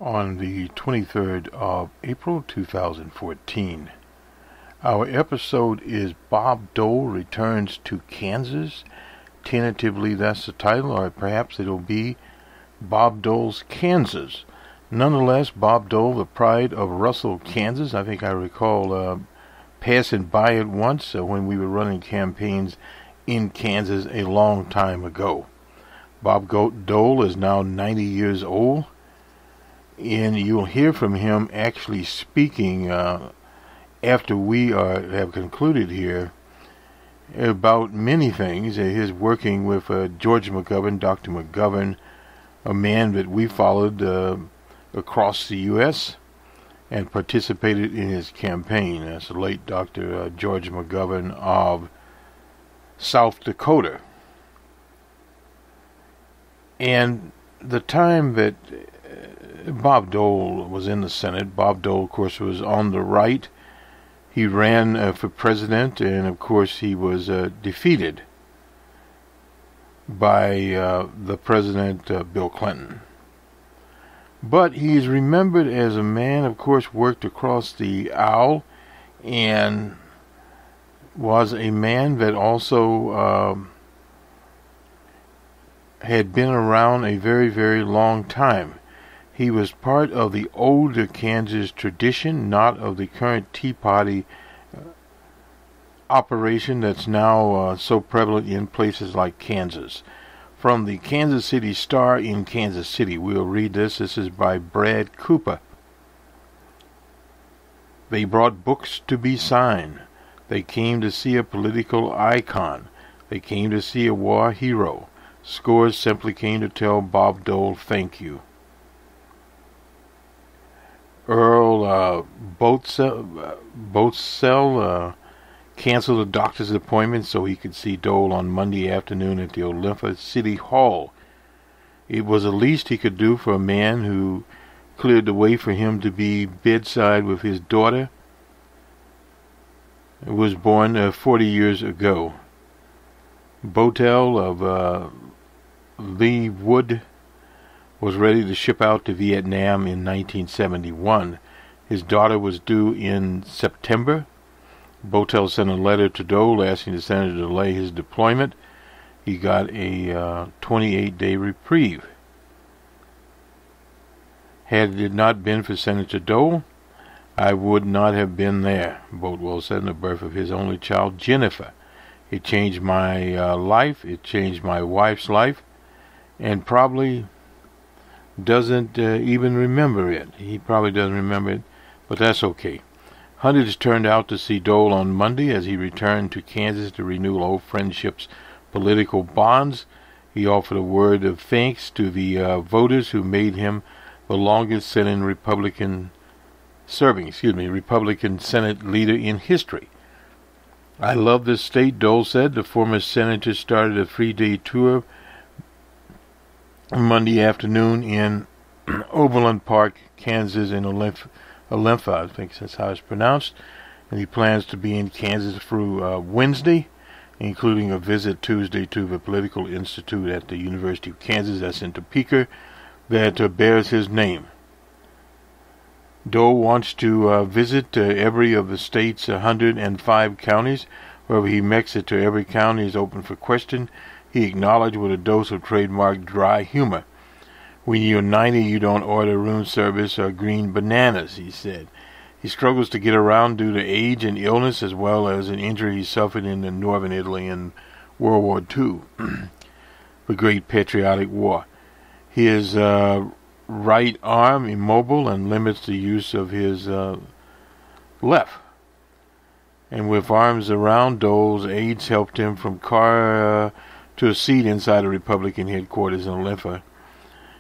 on the 23rd of April 2014. Our episode is Bob Dole Returns to Kansas. Tentatively that's the title, or perhaps it'll be Bob Dole's Kansas. Nonetheless, Bob Dole, the pride of Russell, Kansas. I think I recall passing by it once when we were running campaigns in Kansas a long time ago. Bob Dole is now 90 years old, and you'll hear from him actually speaking after we have concluded here about many things. His working with George McGovern, Dr. McGovern, a man that we followed across the U.S. and participated in his campaign. That's the late Dr. George McGovern of South Dakota. And the time that Bob Dole was in the Senate, Bob Dole, of course, was on the right. He ran for president, and of course he was defeated by the president, Bill Clinton. But he is remembered as a man, of course, worked across the aisle, and was a man that also had been around a very, very long time. He was part of the older Kansas tradition, not of the current Tea Party operation that's now so prevalent in places like Kansas. From the Kansas City Star in Kansas City, we'll read this. This is by Brad Cooper. They brought books to be signed. They came to see a political icon. They came to see a war hero. Scores simply came to tell Bob Dole thank you. Earl Boatsell canceled a doctor's appointment so he could see Dole on Monday afternoon at the Olathe City Hall. It was the least he could do for a man who cleared the way for him to be bedside with his daughter, who was born 40 years ago. Boatsell of Lee Wood was ready to ship out to Vietnam in 1971. His daughter was due in September. Boatsell sent a letter to Dole asking the senator to delay his deployment. He got a 28-day reprieve. Had it not been for Senator Dole, I would not have been there, Boatsell said in the birth of his only child, Jennifer. It changed my life. It changed my wife's life, and probably doesn't even remember it. He probably doesn't remember it, but that's okay. Hundreds turned out to see Dole on Monday as he returned to Kansas to renew old friendships, political bonds. He offered a word of thanks to the voters who made him the longest-serving Republican Senate leader in history. I love this state, Dole said. The former senator started a 3-day tour Monday afternoon in Overland Park, Kansas, in Olathe, I think that's how it's pronounced, and he plans to be in Kansas through Wednesday, including a visit Tuesday to the Political Institute at the University of Kansas, that's in Topeka, that bears his name. Dole wants to visit every of the state's 105 counties. Wherever he makes it to, every county is open for question. He acknowledged with a dose of trademark dry humor. When you're 90, you don't order room service or green bananas, he said. He struggles to get around due to age and illness, as well as an injury he suffered in northern Italy in World War II, the Great Patriotic War. His right arm immobile and limits the use of his left. And with arms around, Dole's aides helped him from car to a seat inside the Republican headquarters in Olathe.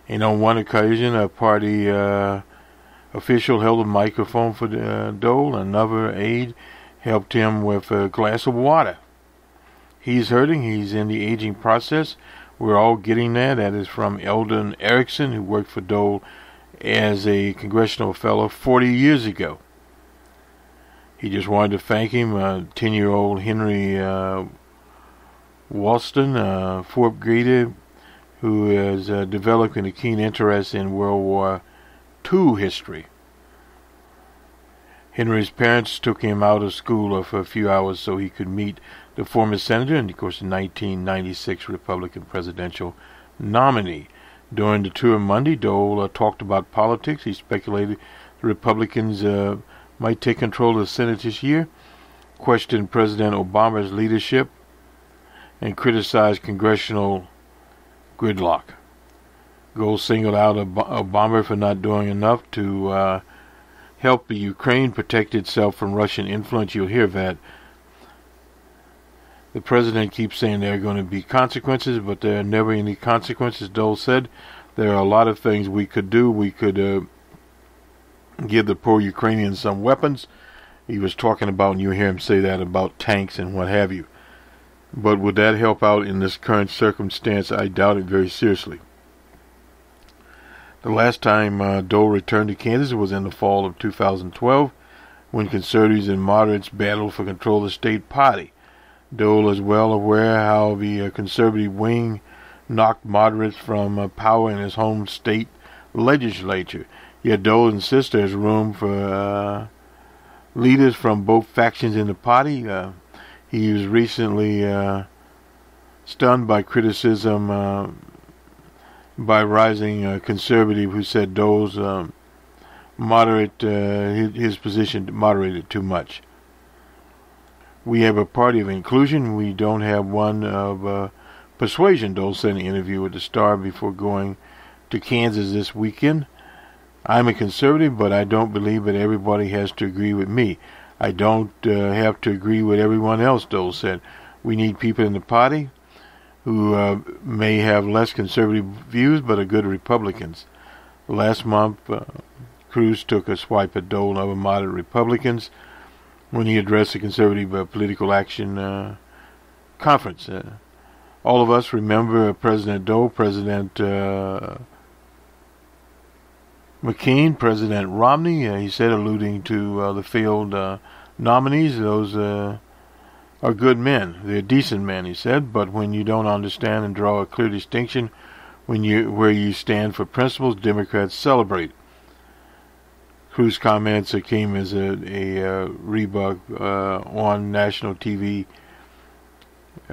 And on one occasion, a party official held a microphone for Dole. Another aide helped him with a glass of water. He's hurting. He's in the aging process. We're all getting there. That is from Eldon Erickson, who worked for Dole as a congressional fellow 40 years ago. He just wanted to thank him. 10-year-old Henry Walston, fourth grader, who is developing a keen interest in World War to history. Henry's parents took him out of school for a few hours so he could meet the former senator and, of course, the 1996 Republican presidential nominee. During the tour Monday, Dole talked about politics. He speculated the Republicans might take control of the Senate this year, questioned President Obama's leadership, and criticized congressional gridlock. Dole singled out Obama for not doing enough to help the Ukraine protect itself from Russian influence. You'll hear that. The president keeps saying there are going to be consequences, but there are never any consequences. Dole said there are a lot of things we could do. We could give the poor Ukrainians some weapons. He was talking about, and you hear him say that about tanks and what have you. But would that help out in this current circumstance? I doubt it very seriously. The last time Dole returned to Kansas was in the fall of 2012, when conservatives and moderates battled for control of the state party. Dole is well aware how the conservative wing knocked moderates from power in his home state legislature. Yet Dole insists there's room for leaders from both factions in the party. He was recently stunned by criticism by rising conservative who said Dole's his position moderated too much. We have a party of inclusion. We don't have one of persuasion, Dole said in an interview with the Star before going to Kansas this weekend. I'm a conservative, but I don't believe that everybody has to agree with me. I don't have to agree with everyone else, Dole said. We need people in the party who may have less conservative views but are good Republicans. Last month, Cruz took a swipe at Dole and other moderate Republicans when he addressed the Conservative Political Action Conference. All of us remember President Dole, President McCain, President Romney. He said, alluding to the failed nominees, those are good men. They're decent men, he said, but when you don't understand and draw a clear distinction where you stand for principles, Democrats celebrate. Cruz's comments came as a rebuke on national TV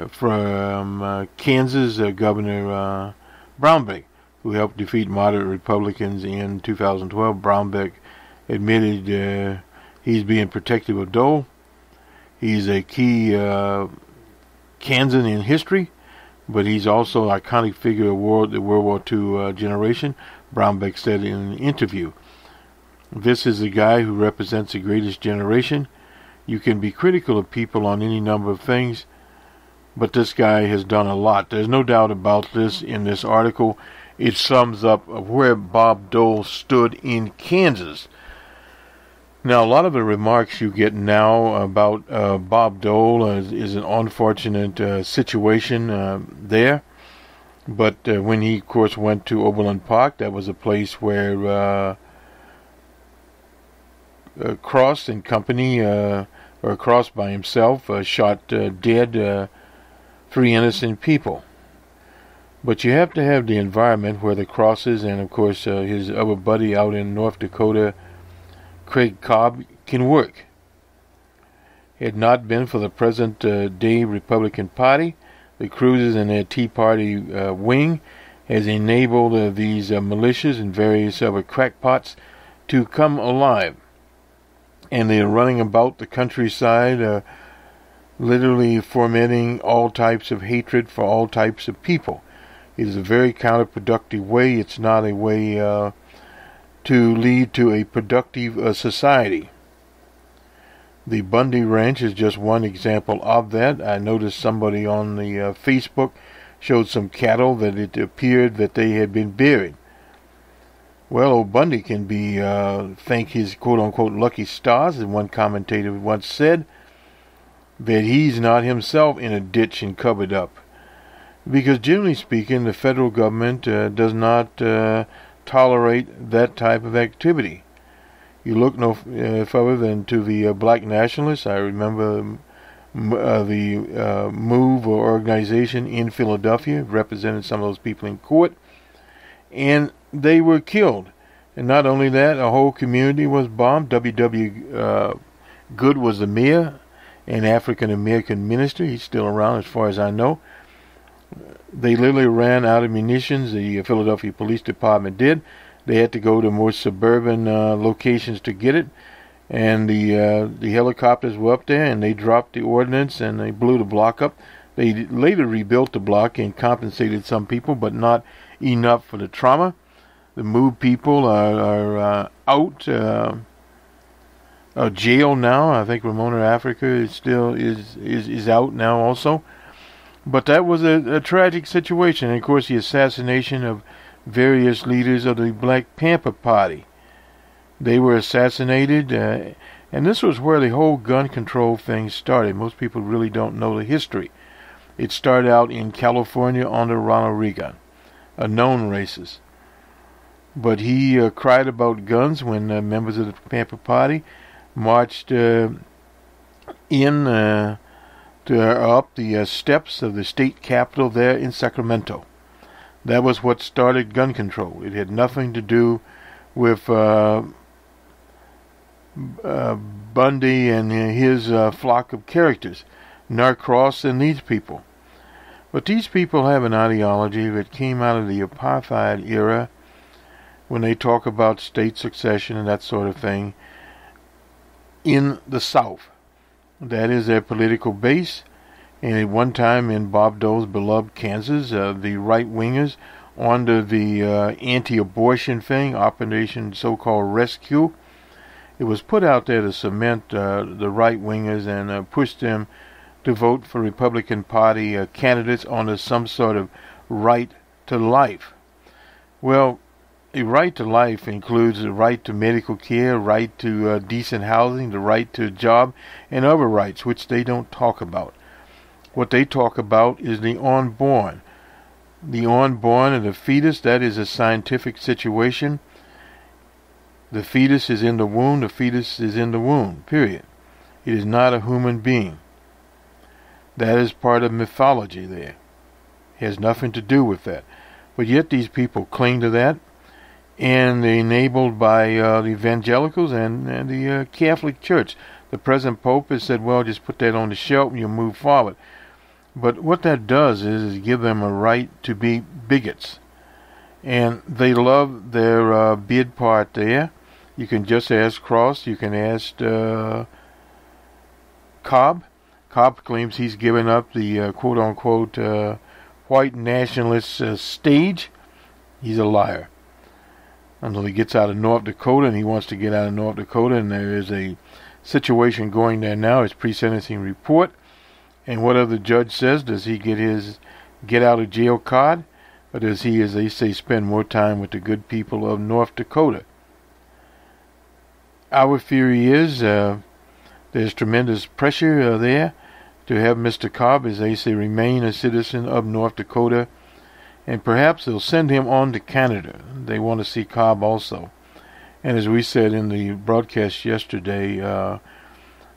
from Kansas Governor Brownback, who helped defeat moderate Republicans in 2012. Brownback admitted he's being protective of Dole. He's a key Kansan in history, but he's also an iconic figure of the World War II generation, Brownback said in an interview. This is a guy who represents the greatest generation. You can be critical of people on any number of things, but this guy has done a lot. There's no doubt about this in this article. It sums up where Bob Dole stood in Kansas. Now, a lot of the remarks you get now about Bob Dole is an unfortunate situation there. But when he, of course, went to Overland Park, that was a place where Cross and company, or Cross by himself, shot dead 3 innocent people. But you have to have the environment where the Crosses and, of course, his other buddy out in North Dakota, Craig Cobb, can work. Had it not been for the present-day Republican Party, the Cruzes and their Tea Party wing has enabled these militias and various other crackpots to come alive. And they are running about the countryside, literally fomenting all types of hatred for all types of people. It is a very counterproductive way. It's not a way to lead to a productive society. The Bundy Ranch is just one example of that. I noticed somebody on the Facebook showed some cattle that it appeared that they had been buried. Well, old Bundy can be thank his quote-unquote lucky stars, as one commentator once said, that he's not himself in a ditch and covered up. Because generally speaking, the federal government does not tolerate that type of activity. You look no further than to the black nationalists. I remember the MOVE organization in Philadelphia represented some of those people in court, and they were killed. And not only that, a whole community was bombed. W.W. Good was the mayor, an African-American minister. He's still around as far as I know. They literally ran out of munitions. The Philadelphia Police Department did. They had to go to more suburban locations to get it. And the helicopters were up there, and they dropped the ordnance, and they blew the block up. They later rebuilt the block and compensated some people, but not enough for the trauma. The moved people are out of jail now. I think Ramona Africa is out now also. But that was a tragic situation. And of course, the assassination of various leaders of the Black Panther Party. They were assassinated, and this was where the whole gun control thing started. Most people really don't know the history. It started out in California under Ronald Reagan, a known racist. But he cried about guns when members of the Panther Party marched up the steps of the state capitol there in Sacramento. That was what started gun control. It had nothing to do with Bundy and his flock of characters, Norcross and these people. But these people have an ideology that came out of the apartheid era when they talk about state succession and that sort of thing in the South. That is their political base. And at one time in Bob Dole's beloved Kansas, the right-wingers under the anti-abortion thing, Operation so-called Rescue, it was put out there to cement the right-wingers and push them to vote for Republican Party candidates under some sort of right to life. Well, a right to life includes the right to medical care, right to decent housing, the right to a job, and other rights, which they don't talk about. What they talk about is the unborn. The unborn and the fetus, that is a scientific situation. The fetus is in the womb, the fetus is in the womb, period. It is not a human being. That is part of mythology there. It has nothing to do with that. But yet these people cling to that, and they're enabled by the evangelicals and the Catholic Church. The present Pope has said, well, just put that on the shelf and you'll move forward. But what that does is give them a right to be bigots. And they love their bid part there. You can just ask Cross. You can ask Cobb. Cobb claims he's given up the quote-unquote white nationalist stage. He's a liar. Until he gets out of North Dakota, and he wants to get out of North Dakota, and there is a situation going there now, his pre-sentencing report. And whatever the judge says, does he get his get out of jail card? Or does he, as they say, spend more time with the good people of North Dakota? Our theory is there's tremendous pressure there to have Mr. Cobb, as they say, remain a citizen of North Dakota. And perhaps they'll send him on to Canada. They want to see Cobb also. And as we said in the broadcast yesterday,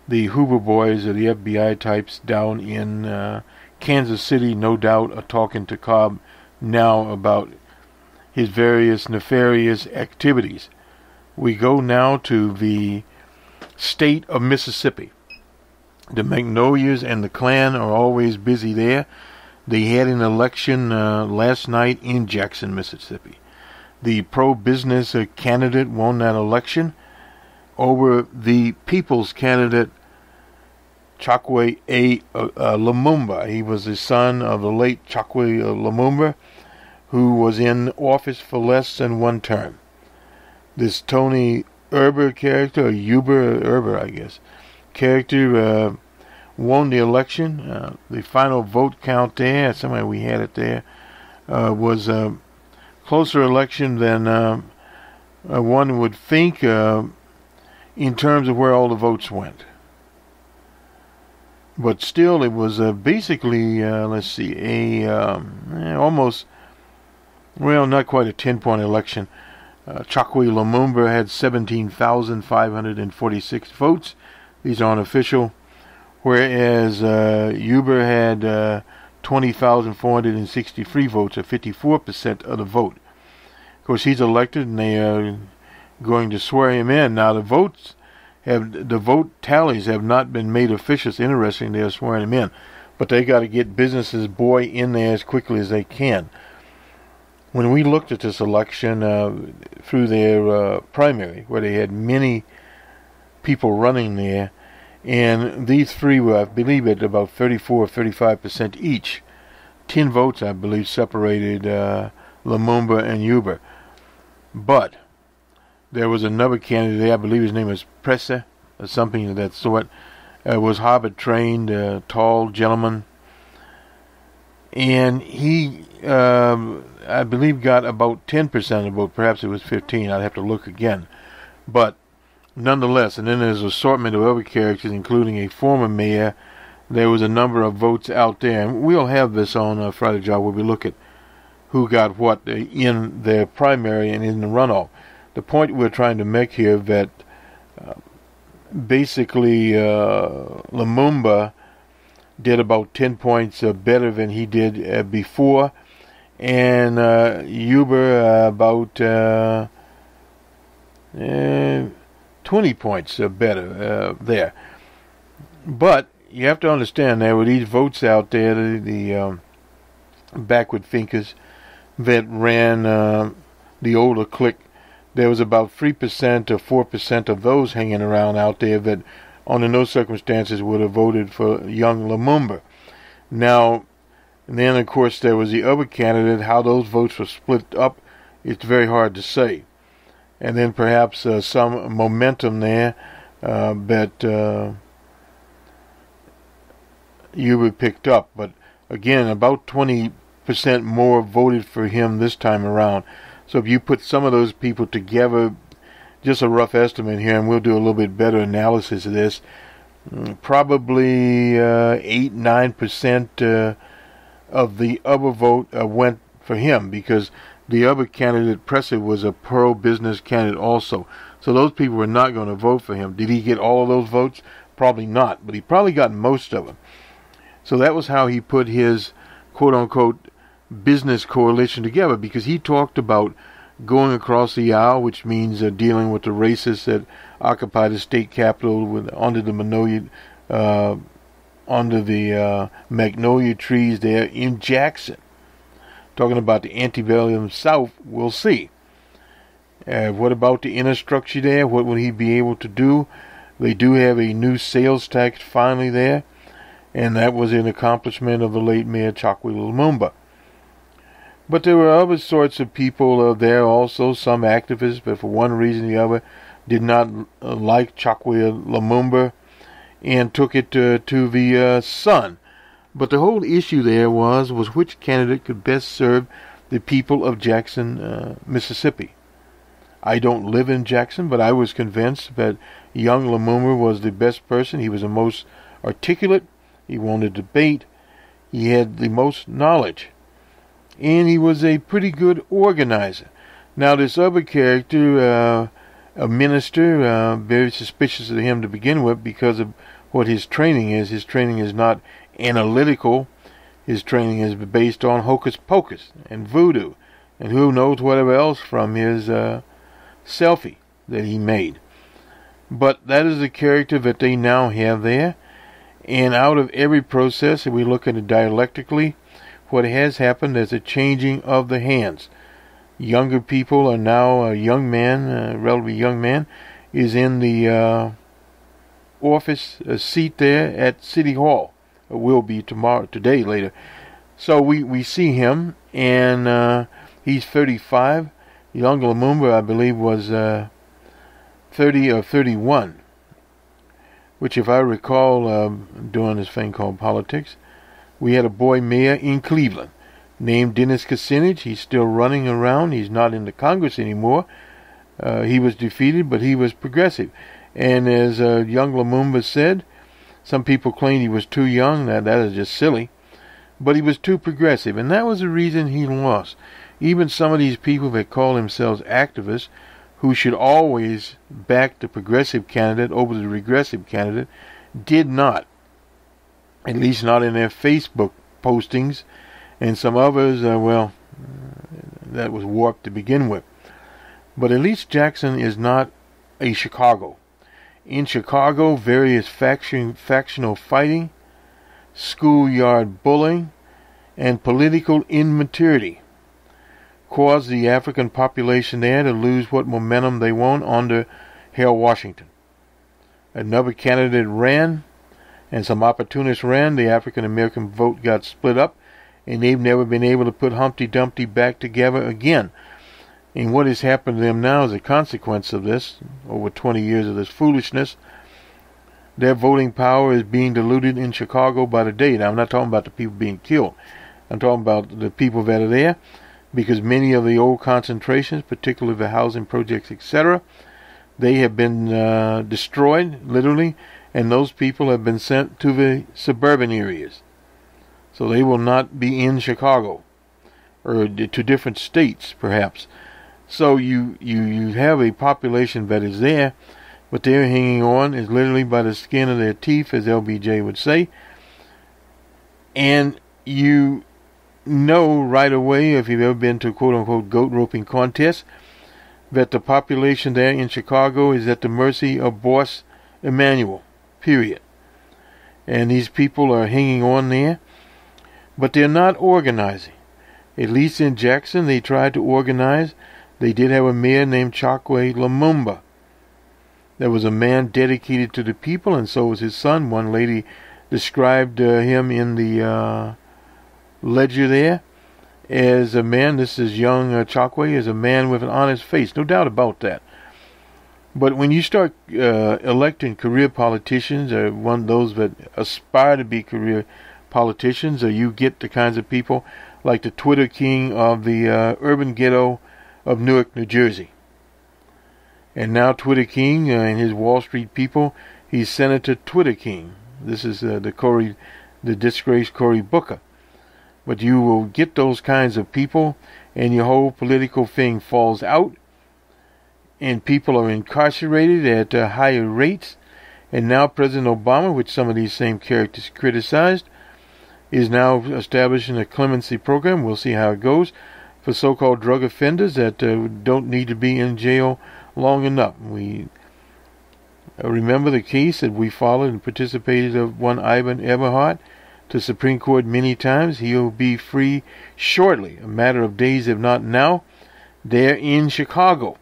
the Hoover boys or the FBI types down in Kansas City, no doubt, are talking to Cobb now about his various nefarious activities. We go now to the state of Mississippi. The Magnolias and the Klan are always busy there. They had an election last night in Jackson, Mississippi. The pro-business candidate won that election over the people's candidate, Chokwe Lumumba. He was the son of the late Chokwe Lumumba, who was in office for less than one term. This Tony Erber character, or Erber, I guess, character won the election. The final vote count there, somewhere we had it there, was a closer election than one would think in terms of where all the votes went. But still, it was basically, almost, well, not quite a 10-point election. Chokwe Lumumba had 17,546 votes. These are unofficial. Whereas Uber had 20,463 votes, or 54% of the vote. Of course, he's elected, and going to swear him in. Now the vote tallies have not been made official. It's interesting they're swearing him in, but they got to get business's boy in there as quickly as they can. When we looked at this election through their primary, where they had many people running there, and these three were, I believe, at about 34 or 35% each. 10 votes, I believe, separated Lumumba and Yuba. But there was another candidate, I believe his name was Presser, or something of that sort. Was Harvard-trained, tall gentleman. And he, I believe, got about 10% of the vote. Perhaps it was 15. I'd have to look again. But nonetheless, and then there's an assortment of other characters, including a former mayor. There was a number of votes out there. And we'll have this on Friday Job where we look at who got what in their primary and in the runoff. The point we're trying to make here that basically Lumumba did about 10 points better than he did before, and Yuba about 20 points better there. But you have to understand there were these votes out there, the backward thinkers that ran the older clique. There was about 3% or 4% of those hanging around out there that under no circumstances would have voted for young Lumumba. Now, then of course there was the other candidate. How those votes were split up, it's very hard to say. And then perhaps some momentum there that Yuba picked up. But again, about 20% more voted for him this time around. So if you put some of those people together, just a rough estimate here, and we'll do a little bit better analysis of this, probably 8-9% of the other vote went for him, because the other candidate, Presser, was a pro-business candidate also. So those people were not going to vote for him. Did he get all of those votes? Probably not, but he probably got most of them. So that was how he put his quote-unquote business coalition together, because he talked about going across the aisle, which means dealing with the racists that occupy the state capitol under the magnolia trees there in Jackson. Talking about the antebellum South, we'll see. What about the inner structure there? What will he be able to do? They do have a new sales tax finally there, and that was an accomplishment of the late Mayor Chokwe Lumumba. But there were other sorts of people there also, some activists, but for one reason or the other did not like Chokwe Lumumba and took it to the sun. But the whole issue there was which candidate could best serve the people of Jackson, Mississippi. I don't live in Jackson, but I was convinced that young Lumumba was the best person. He was the most articulate. He won a debate. He had the most knowledge. And he was a pretty good organizer. Now this other character, a minister, very suspicious of him to begin with because of what his training is. His training is not analytical. His training is based on hocus pocus and voodoo and who knows whatever else from his selfie that he made. But that is the character that they now have there. And out of every process, if we look at it dialectically, what has happened is a changing of the hands. Younger people are now, a young man, a relatively young man, is in the office seat there at City Hall. It will be today, later. So we see him, and he's 35. Young Lumumba, I believe, was 30 or 31. Which, if I recall, doing this thing called politics, we had a boy mayor in Cleveland named Dennis Kucinich. He's still running around. He's not in the Congress anymore. He was defeated, but he was progressive. And as young Lumumba said, some people claimed he was too young. That is just silly. But he was too progressive, and that was the reason he lost. Even some of these people that call themselves activists, who should always back the progressive candidate over the regressive candidate, did not. At least not in their Facebook postings. And some others, that was warped to begin with. But at least Jackson is not a Chicago. In Chicago, various factional fighting, schoolyard bullying, and political immaturity caused the African population there to lose what momentum they won under Harold Washington. Another candidate ran, and some opportunists ran. The African American vote got split up, and they've never been able to put Humpty Dumpty back together again. And what has happened to them now as a consequence of this, over 20 years of this foolishness, their voting power is being diluted in Chicago by the day. Now, I'm not talking about the people being killed. I'm talking about the people that are there, because many of the old concentrations, particularly the housing projects, etc., they have been destroyed, literally, and those people have been sent to the suburban areas. So they will not be in Chicago, or to different states, perhaps. So you have a population that is there, but they're hanging on is literally by the skin of their teeth, as LBJ would say. And you know right away, if you've ever been to quote-unquote goat roping contests, that the population there in Chicago is at the mercy of Boss Emanuel, period. And these people are hanging on there, but they're not organizing. At least in Jackson, they tried to organize. They did have a mayor named Chokwe Lumumba. There was a man dedicated to the people, and so was his son. One lady described him in the ledger there as a man, this is young Chokwe, as a man with an honest face. No doubt about that. But when you start electing career politicians, or those that aspire to be career politicians, or you get the kinds of people like the Twitter king of the urban ghetto of Newark, New Jersey. And now Twitter king and his Wall Street people, he's Senator Twitter king. This is the disgraced Cory Booker. But you will get those kinds of people, and your whole political thing falls out, and people are incarcerated at higher rates. And now President Obama, which some of these same characters criticized, is now establishing a clemency program. We'll see how it goes for so-called drug offenders that don't need to be in jail long enough. We remember the case that we followed and participated of one Ivan Eberhardt to Supreme Court many times. He'll be free shortly, a matter of days if not now. They're in Chicago.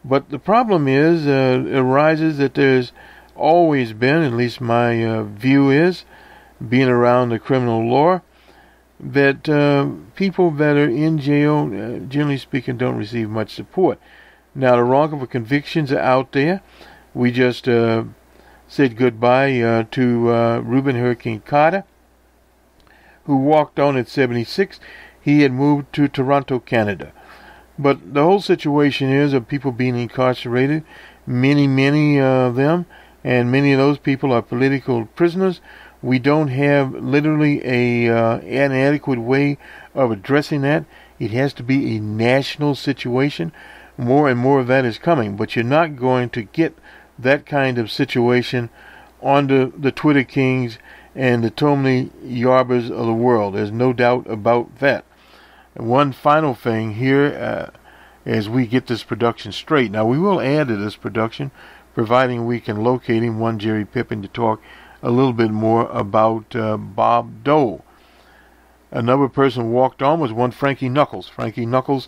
But the problem is, arises that there's always been, at least my view is, being around the criminal law, that people that are in jail, generally speaking, don't receive much support. Now, the wrongful convictions are out there. We just said goodbye to Reuben Hurricane Carter, who walked on at 76. He had moved to Toronto, Canada. But the whole situation is of people being incarcerated, many of them, and many of those people are political prisoners. We don't have literally an adequate way of addressing that. It has to be a national situation. More and more of that is coming, but you're not going to get that kind of situation on the Twitter kings and the Tommy Yarbers of the world. There's no doubt about that. And one final thing here, as we get this production straight. Now, we will add to this production, providing we can locate him, one Jerry Pippin, to talk a little bit more about Bob Dole. Another person who walked on was one Frankie Knuckles. Frankie Knuckles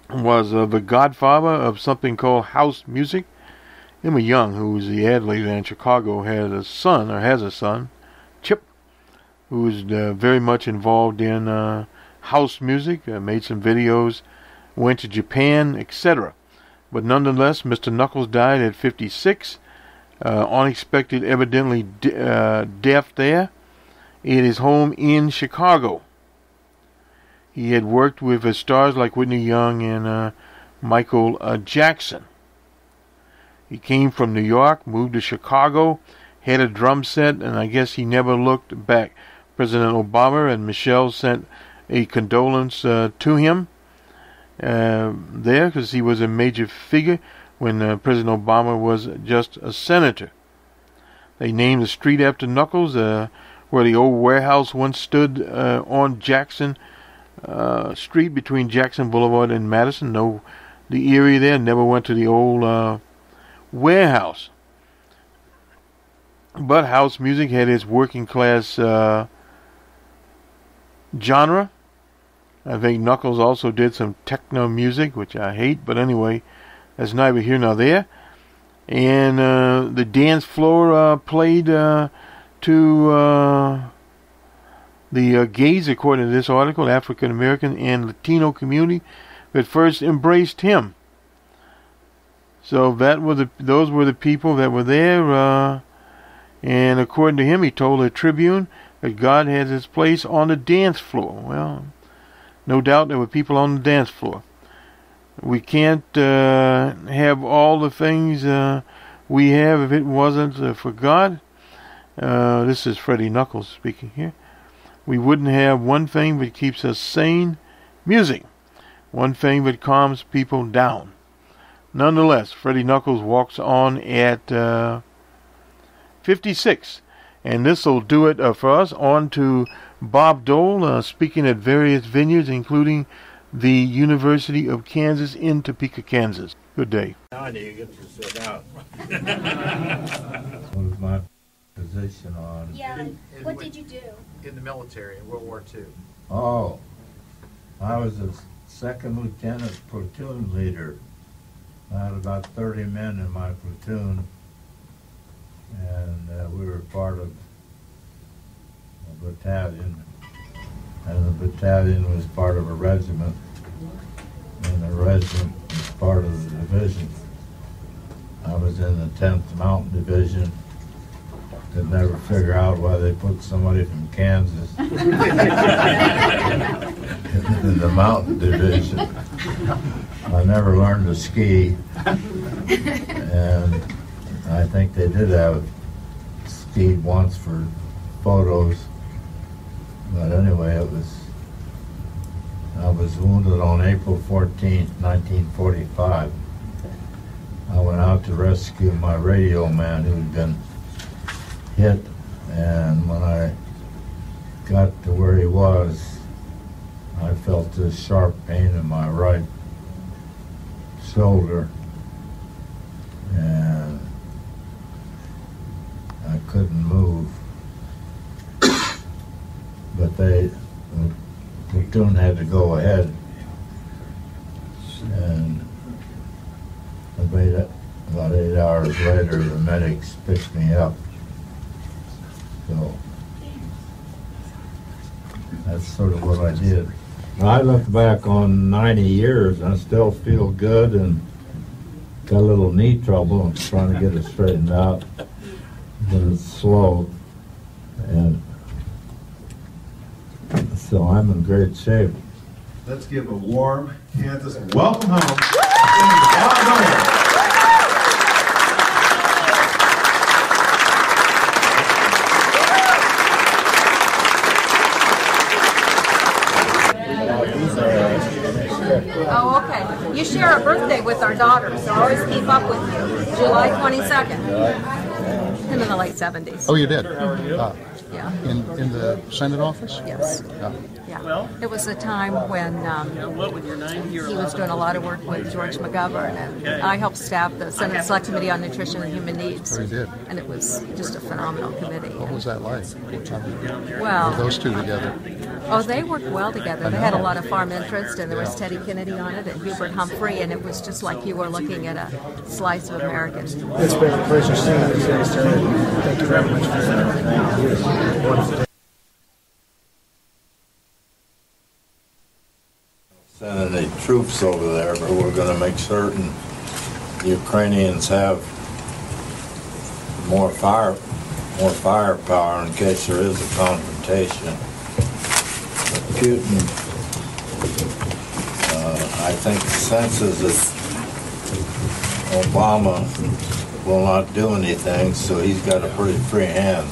was the godfather of something called house music. Emma Young, who was the ad lady in Chicago, had a son, or has a son, Chip, who is very much involved in house music, made some videos, went to Japan, etc. But nonetheless, Mr. Knuckles died at 56. Unexpected, evidently death there. It is home in Chicago. He had worked with stars like Whitney Young and Michael Jackson. He came from New York, moved to Chicago, had a drum set, and I guess he never looked back. President Obama and Michelle sent a condolence to him there, because he was a major figure when President Obama was just a senator. They named the street after Knuckles, where the old warehouse once stood on Jackson Street between Jackson Boulevard and Madison. No the area there. Never went to the old warehouse. But house music had its working class genre. I think Knuckles also did some techno music, which I hate, but anyway, that's neither here nor there. And the dance floor played to the gays, according to this article, African American and Latino community that first embraced him. So those were the people that were there. And according to him, he told the Tribune that God has his place on the dance floor. Well, no doubt there were people on the dance floor. We can't have all the things we have if it wasn't for God. This is Freddie Knuckles speaking here. We wouldn't have one thing that keeps us sane, music. One thing that calms people down. Nonetheless, Freddie Knuckles walks on at 56. And this will do it for us. On to Bob Dole, speaking at various venues, including the University of Kansas in Topeka, Kansas. Good day. Now I need to get to sit down. What was my position on? Yeah, what did you do? In the military in World War II. Oh, I was a second lieutenant platoon leader. I had about 30 men in my platoon, and we were part of a battalion, and the battalion was part of a regiment, and the regiment was part of the division. I was in the 10th Mountain Division. Could never figure out why they put somebody from Kansas in the Mountain Division. I never learned to ski, and I think they did have skied once for photos, but anyway, I was wounded on April 14th, 1945. I went out to rescue my radio man who had been hit, and when I got to where he was, I felt this sharp pain in my right shoulder, and I couldn't move. But the platoon had to go ahead, and about 8 hours later, the medics picked me up. So that's sort of what I did. I look back on 90 years and I still feel good, and got a little knee trouble. I'm trying to get it straightened out, but it's slow. And so I'm in great shape. Let's give a warm Kansas welcome home. Bob Dole. Oh, okay. You share a birthday with our daughter, so I always keep up with you. July 22nd. In the late 70s. Oh, you did? Yeah. In the Senate office? Yes. Yeah. It was a time when he was doing a lot of work with George McGovern, and I helped staff the Senate Select Committee on Nutrition and Human Needs. Oh, you did? And it was just a phenomenal committee. What was that like? Well, those two together? Oh, they worked well together. They had a lot of farm interest, and there was Teddy Kennedy on it, and Hubert Humphrey, and it was just like you were looking at a slice of America. It's been a pleasure seeing you today, sir. Thank you very much for that. Sending the troops over there, but we're going to make certain the Ukrainians have more firepower in case there is a confrontation. But Putin, I think, senses that Obama will not do anything, so he's got a pretty free hand.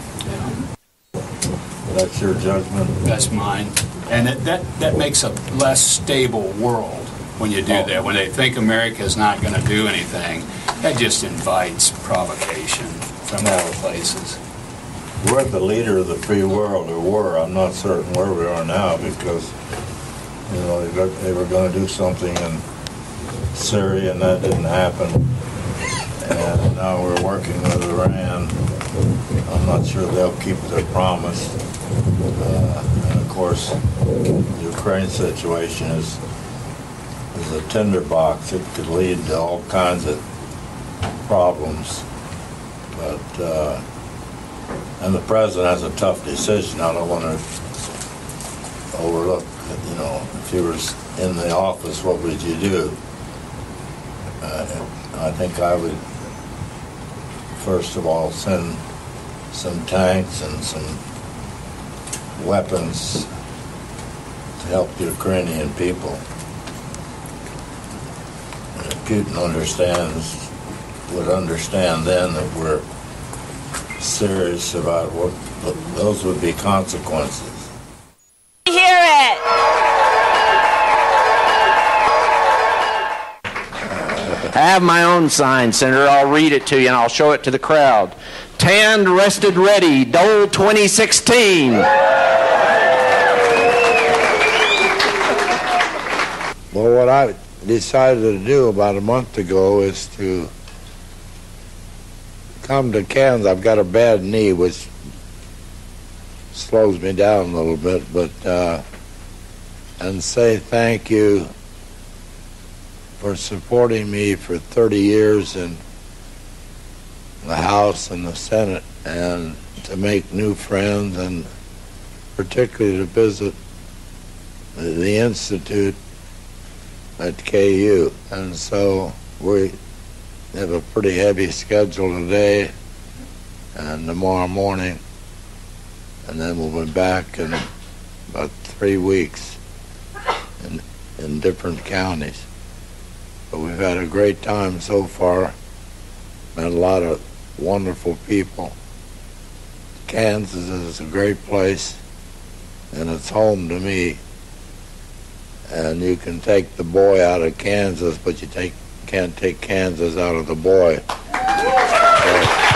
That's your judgment? That's mine. And that makes a less stable world when you do that. When they think America's not going to do anything, that just invites provocation from other places. We're the leader of the free world, or were. I'm not certain where we are now, because they were going to do something in Syria, and that didn't happen. And now we're working with Iran. I'm not sure they'll keep their promise. And of course, the Ukraine situation is a tinderbox. It could lead to all kinds of problems. But and the president has a tough decision. I don't want to overlook, you know, if you were in the office, what would you do? I think I would, first of all, send some tanks and some weapons to help the Ukrainian people. And Putin would understand then that we're serious about what those would be consequences. Hear it! I have my own sign, Senator. I'll read it to you and I'll show it to the crowd. Tanned, rested, ready, Dole 2016. Well, what I decided to do about a month ago is to come to Kansas. I've got a bad knee, which slows me down a little bit, but and say thank you for supporting me for 30 years in the House and the Senate, and to make new friends, and particularly to visit the Institute at KU. And so we have a pretty heavy schedule today and tomorrow morning, and then we'll be back in about 3 weeks in different counties. But we've had a great time so far. Met a lot of wonderful people. Kansas is a great place, and it's home to me. And you can take the boy out of Kansas, but you can't take Kansas out of the boy. So,